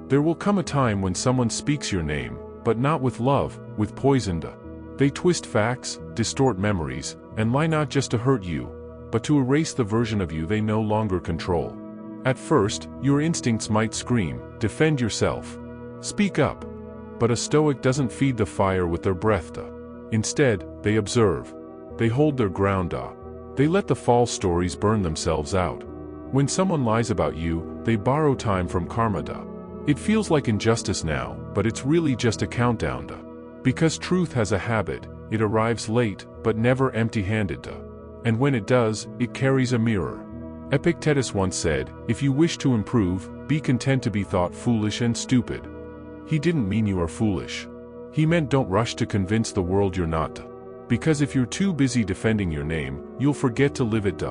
There will come a time when someone speaks your name, but not with love, with poison. They twist facts, distort memories, and lie not just to hurt you, but to erase the version of you they no longer control. At first, your instincts might scream, defend yourself, speak up. But a Stoic doesn't feed the fire with their breath. Instead, they observe. They hold their ground. They let the false stories burn themselves out. When someone lies about you, they borrow time from karma. It feels like injustice now, but it's really just a countdown. Because truth has a habit, it arrives late, but never empty-handed. And when it does, it carries a mirror. Epictetus once said, "If you wish to improve, be content to be thought foolish and stupid." He didn't mean you are foolish. He meant don't rush to convince the world you're not. Because if you're too busy defending your name, you'll forget to live it.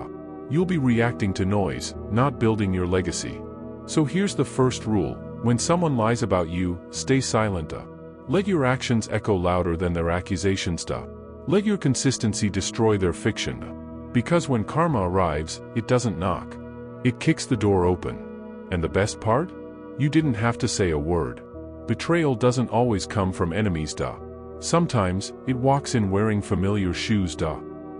You'll be reacting to noise, not building your legacy. So here's the first rule: when someone lies about you, stay silent. Let your actions echo louder than their accusations. Let your consistency destroy their fiction. Because when karma arrives, it doesn't knock. It kicks the door open. And the best part? You didn't have to say a word. Betrayal doesn't always come from enemies. Sometimes, it walks in wearing familiar shoes.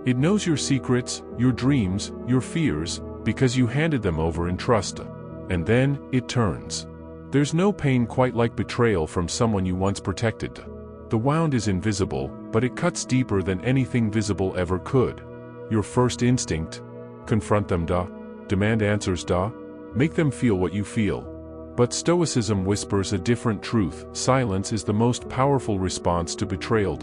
It knows your secrets, your dreams, your fears, because you handed them over in trust. And then, it turns. There's no pain quite like betrayal from someone you once protected. The wound is invisible, but it cuts deeper than anything visible ever could. Your first instinct? Confront them. Demand answers. Make them feel what you feel. But Stoicism whispers a different truth: silence is the most powerful response to betrayal.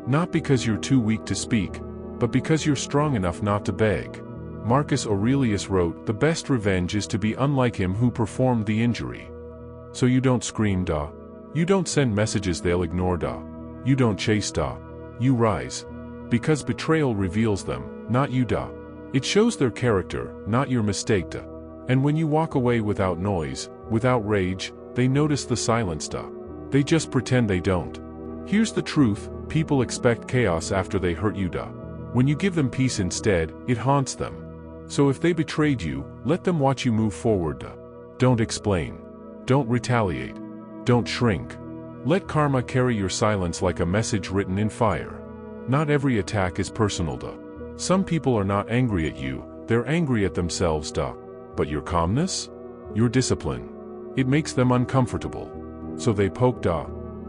Not because you're too weak to speak, but because you're strong enough not to beg. Marcus Aurelius wrote, "The best revenge is to be unlike him who performed the injury." So you don't scream. You don't send messages they'll ignore. You don't chase. You rise. Because betrayal reveals them, not you. It shows their character, not your mistake. And when you walk away without noise, without rage, they notice the silence. They just pretend they don't. Here's the truth: people expect chaos after they hurt you. When you give them peace instead, it haunts them. So if they betrayed you, let them watch you move forward. Don't explain. Don't retaliate. Don't shrink. Let karma carry your silence like a message written in fire. Not every attack is personal. Some people are not angry at you, they're angry at themselves. But your calmness? Your discipline? It makes them uncomfortable. So they poke.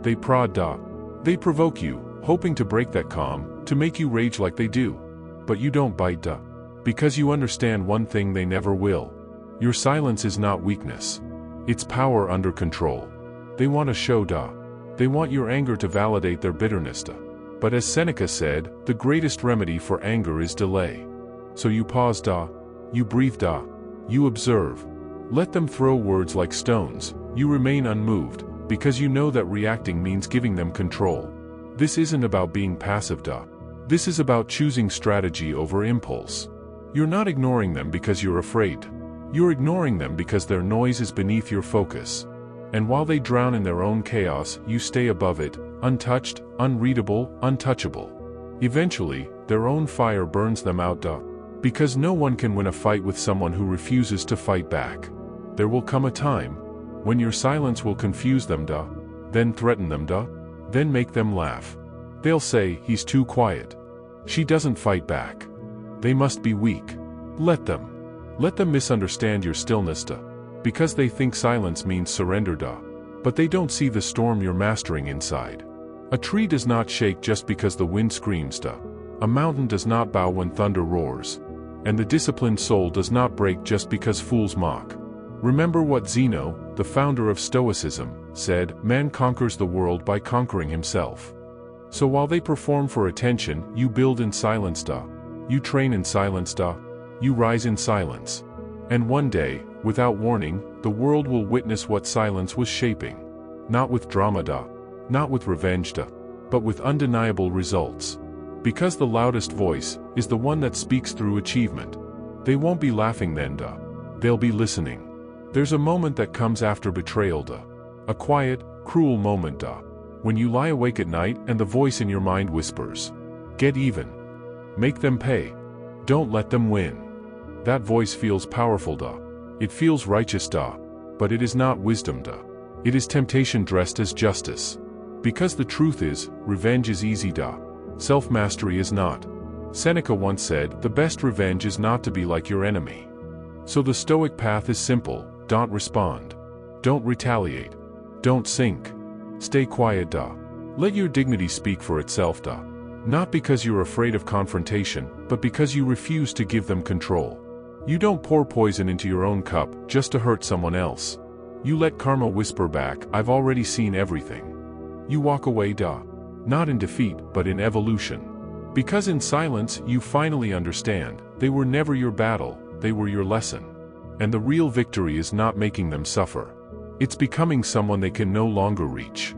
They prod. They provoke you, hoping to break that calm, to make you rage like they do. But you don't bite. Because you understand one thing they never will. Your silence is not weakness. It's power under control. They want to show. They want your anger to validate their bitterness. But as Seneca said, the greatest remedy for anger is delay. So you pause. You breathe. You observe. Let them throw words like stones. You remain unmoved, because you know that reacting means giving them control. This isn't about being passive. This is about choosing strategy over impulse. You're not ignoring them because you're afraid. You're ignoring them because their noise is beneath your focus. And while they drown in their own chaos, you stay above it, untouched, unreadable, untouchable. Eventually, their own fire burns them out. Because no one can win a fight with someone who refuses to fight back. There will come a time when your silence will confuse them. Then threaten them. Then make them laugh. They'll say, "He's too quiet. She doesn't fight back. They must be weak." Let them. Let them misunderstand your stillness. Because they think silence means surrender. But they don't see the storm you're mastering inside. A tree does not shake just because the wind screams. A mountain does not bow when thunder roars. And the disciplined soul does not break just because fools mock. Remember what Zeno, the founder of Stoicism, said: "Man conquers the world by conquering himself." So while they perform for attention, you build in silence. You train in silence. You rise in silence. And one day, without warning, the world will witness what silence was shaping. Not with drama. Not with revenge. But with undeniable results. Because the loudest voice is the one that speaks through achievement. They won't be laughing then. They'll be listening. There's a moment that comes after betrayal. A quiet, cruel moment. When you lie awake at night and the voice in your mind whispers, "Get even. Make them pay. Don't let them win." That voice feels powerful. It feels righteous. But it is not wisdom. It is temptation dressed as justice. Because the truth is, revenge is easy self-mastery is not. Seneca once said, the best revenge is not to be like your enemy. So the Stoic path is simple: don't respond. Don't retaliate. Don't sink. Stay quiet Let your dignity speak for itself Not because you're afraid of confrontation, but because you refuse to give them control. You don't pour poison into your own cup just to hurt someone else. You let karma whisper back, I've already seen everything. You walk away not in defeat, but in evolution. Because in silence, you finally understand, they were never your battle, they were your lesson. And the real victory is not making them suffer. It's becoming someone they can no longer reach.